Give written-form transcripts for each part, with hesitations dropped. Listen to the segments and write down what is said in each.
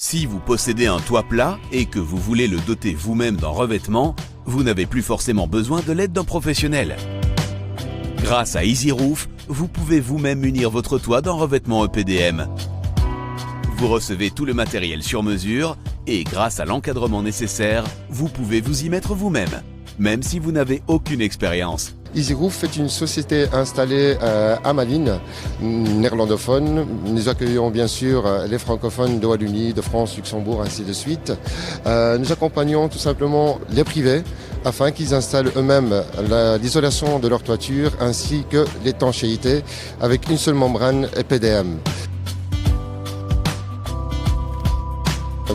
Si vous possédez un toit plat et que vous voulez le doter vous-même d'un revêtement, vous n'avez plus forcément besoin de l'aide d'un professionnel. Grâce à EasyRoof, vous pouvez vous-même munir votre toit d'un revêtement EPDM. Vous recevez tout le matériel sur mesure et grâce à l'encadrement nécessaire, vous pouvez vous y mettre vous-même, même si vous n'avez aucune expérience. EasyRoof est une société installée à Malines, néerlandophone. Nous accueillons bien sûr les francophones de Wallonie, de France, Luxembourg, ainsi de suite. Nous accompagnons tout simplement les privés afin qu'ils installent eux-mêmes l'isolation de leur toiture ainsi que l'étanchéité avec une seule membrane EPDM.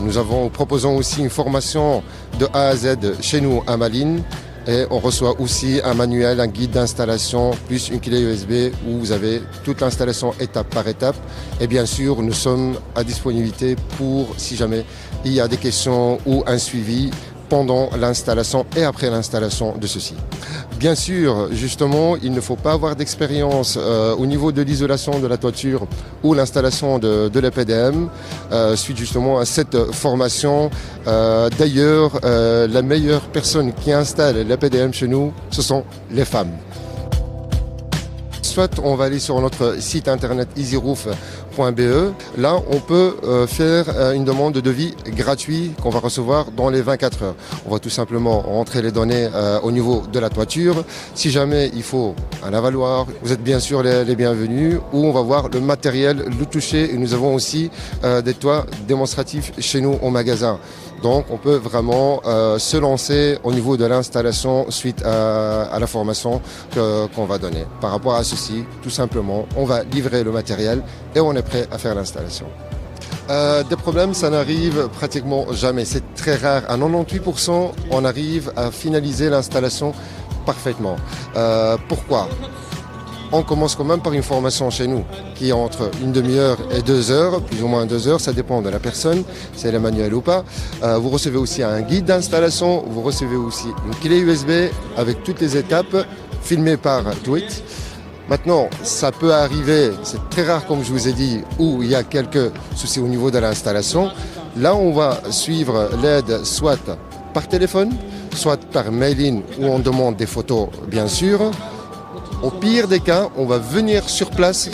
Nous proposons aussi une formation de A à Z chez nous à Malines. Et on reçoit aussi un manuel, un guide d'installation, plus une clé USB où vous avez toute l'installation étape par étape. Et bien sûr, nous sommes à disponibilité pour, si jamais il y a des questions ou un suivi pendant l'installation et après l'installation de ceci. Bien sûr, justement, il ne faut pas avoir d'expérience au niveau de l'isolation de la toiture ou l'installation de l'EPDM suite justement à cette formation. D'ailleurs, la meilleure personne qui installe l'EPDM chez nous, ce sont les femmes. Soit on va aller sur notre site internet easyroof.be. Là, on peut faire une demande de devis gratuit qu'on va recevoir dans les 24 heures. On va tout simplement rentrer les données au niveau de la toiture. Si jamais il faut un avaloir, vous êtes bien sûr les bienvenus. Ou on va voir le matériel, le toucher. Et nous avons aussi des toits démonstratifs chez nous au magasin. Donc on peut vraiment se lancer au niveau de l'installation suite à la formation qu'on va donner. Par rapport à ceci, tout simplement, on va livrer le matériel et on est prêt à faire l'installation. Des problèmes, ça n'arrive pratiquement jamais. C'est très rare. À 98%, on arrive à finaliser l'installation parfaitement. Pourquoi ? On commence quand même par une formation chez nous qui est entre une demi-heure et 2 heures, plus ou moins 2 heures, ça dépend de la personne, si elle est manuelle ou pas. Vous recevez aussi un guide d'installation, vous recevez aussi une clé USB avec toutes les étapes filmées par Tweet. Maintenant, ça peut arriver, c'est très rare comme je vous ai dit, où il y a quelques soucis au niveau de l'installation. Là, on va suivre l'aide soit par téléphone, soit par mail-in où on demande des photos, bien sûr. Au pire des cas, on va venir sur place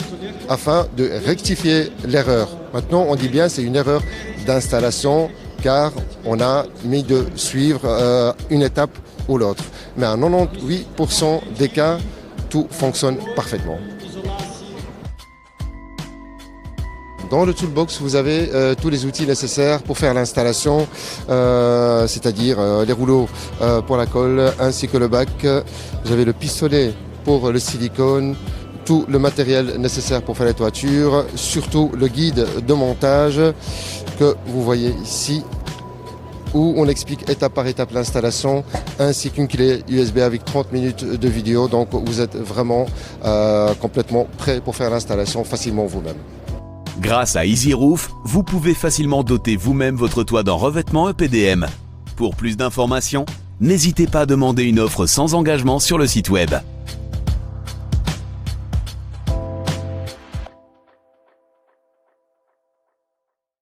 afin de rectifier l'erreur. Maintenant, on dit bien c'est une erreur d'installation car on a mis de suivre une étape ou l'autre. Mais à 98% des cas, tout fonctionne parfaitement. Dans le toolbox, vous avez tous les outils nécessaires pour faire l'installation, c'est-à-dire les rouleaux pour la colle ainsi que le bac. Vous avez le pistolet pour le silicone, tout le matériel nécessaire pour faire les toitures, surtout le guide de montage que vous voyez ici, où on explique étape par étape l'installation, ainsi qu'une clé USB avec 30 minutes de vidéo. Donc vous êtes vraiment complètement prêt pour faire l'installation facilement vous-même. Grâce à EasyRoof, vous pouvez facilement doter vous-même votre toit d'un revêtement EPDM. Pour plus d'informations, n'hésitez pas à demander une offre sans engagement sur le site web.